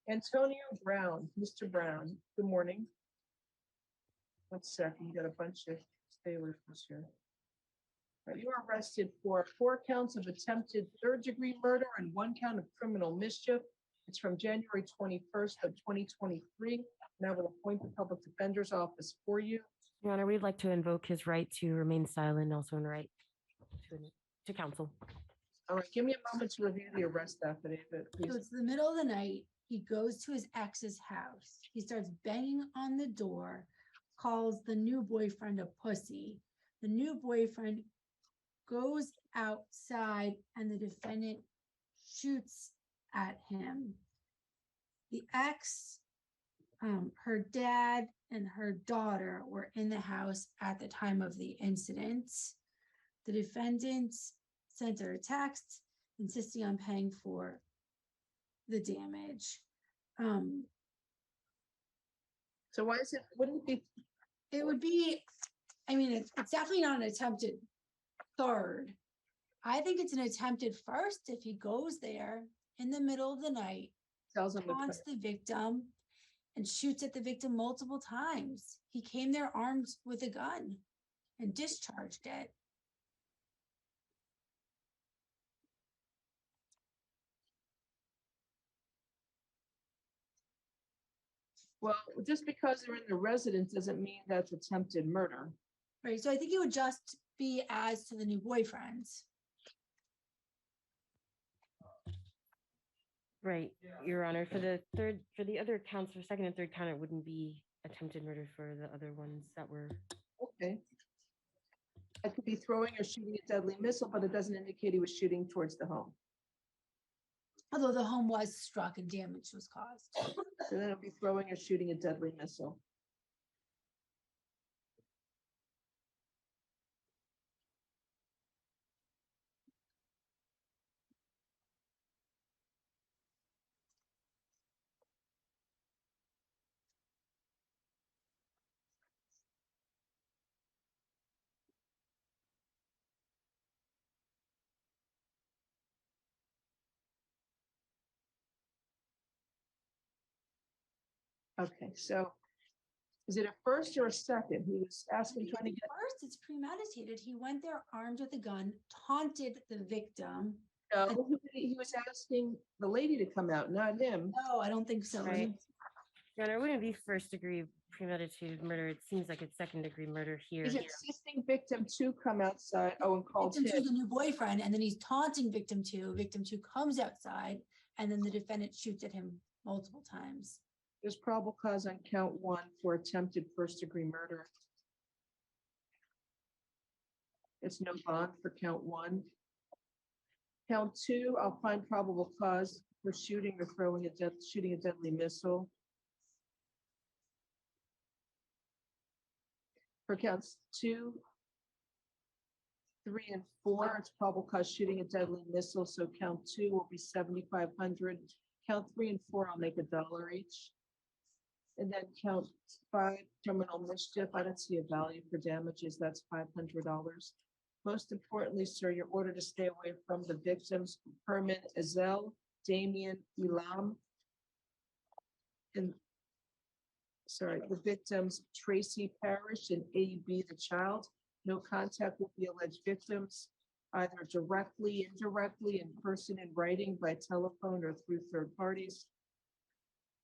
Antonio Brown, Mr. Brown, good morning. 1 second, you got a bunch of stay away from us here. You are arrested for 4 counts of attempted third-degree murder and 1 count of criminal mischief. It's from January 21st of 2023. And I will appoint the public defender's office for you. Your Honor, we'd like to invoke his right to remain silent, also in right to counsel. All right, give me a moment to review the arrest affidavit, please. So it's the middle of the night. He goes to his ex's house. He starts banging on the door, calls the new boyfriend a pussy. The new boyfriend goes outside and the defendant shoots at him. The ex, her dad and her daughter were in the house at the time of the incident. The defendant sent her a text insisting on paying for the damage. So why is it, wouldn't it be? It would be, I mean, it's definitely not an attempted third. I think it's an attempted first if he goes there in the middle of the night, taunts the victim, and shoots at the victim multiple times. He came there armed with a gun and discharged it. Well, just because they're in the residence doesn't mean that's attempted murder. Right, so I think it would just be as to the new boyfriends. Right, Your Honor. For the other counts, for second and third count, it wouldn't be attempted murder for the other ones that were. Okay. It could be throwing or shooting a deadly missile, but it doesn't indicate he was shooting towards the home. Although the home was struck and damage was caused. So then it'll be throwing or shooting a deadly missile. Okay, so is it a first or a second? He was asking, trying to get. First, it's premeditated. He went there armed with a gun, taunted the victim. No, he was asking the lady to come out, not him. No, I don't think so. Right. Your Honor, it wouldn't be first degree premeditated murder. It seems like it's second degree murder here. He's insisting victim 2 come outside. Oh, and called victim 2, the new boyfriend, and then he's taunting victim 2. Victim 2 comes outside, and then the defendant shoots at him multiple times. There's probable cause on count 1 for attempted first degree murder. It's no bond for count 1. Count 2, I'll find probable cause for shooting or shooting a deadly missile. For counts 2, 3, and 4, it's probable cause shooting a deadly missile. So count 2 will be $7,500. Count 3 and 4, I'll make $1 each. And then count 5, criminal mischief. I don't see a value for damages. That's $500. Most importantly, sir, you're ordered to stay away from the victims, Herman Ezel, Damian Elam, and the victims, Tracy Parrish and A.B. the child. No contact with the alleged victims, either directly, indirectly, in person, in writing, by telephone, or through third parties.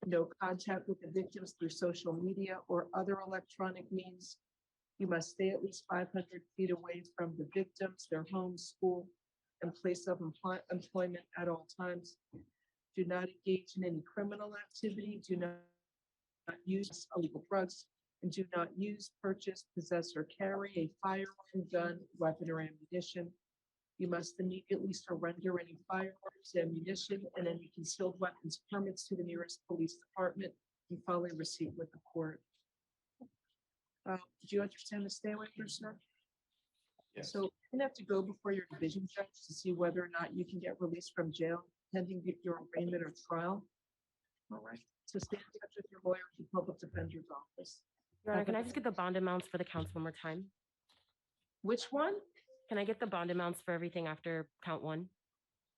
No contact with the victims through social media or other electronic means. You must stay at least 500 feet away from the victims, their home, school, and place of employment at all times. Do not engage in any criminal activity. Do not use illegal drugs, and do not use, purchase, possess, or carry a firearm, gun, weapon, or ammunition. You must immediately surrender any firearms, ammunition, and any concealed weapons permits to the nearest police department and file a receipt with the court. Do you understand the stay away order, sir? Yes. So you're gonna have to go before your division judge to see whether or not you can get released from jail pending your arraignment or trial. All right. So stay in touch with your lawyer at the public defender's office. Your Honor, can I just get the bond amounts for the counts one more time? Which one? Can I get the bond amounts for everything after count 1?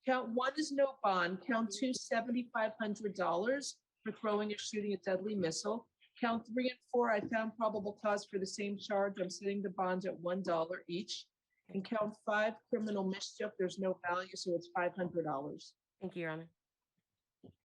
Count 1 is no bond. Count 2, $7,500. for throwing or shooting a deadly missile. Count 3 and 4, I found probable cause for the same charge. I'm setting the bonds at $1 each. And count 5, criminal mischief, there's no value, so it's $500. Thank you, Your Honor.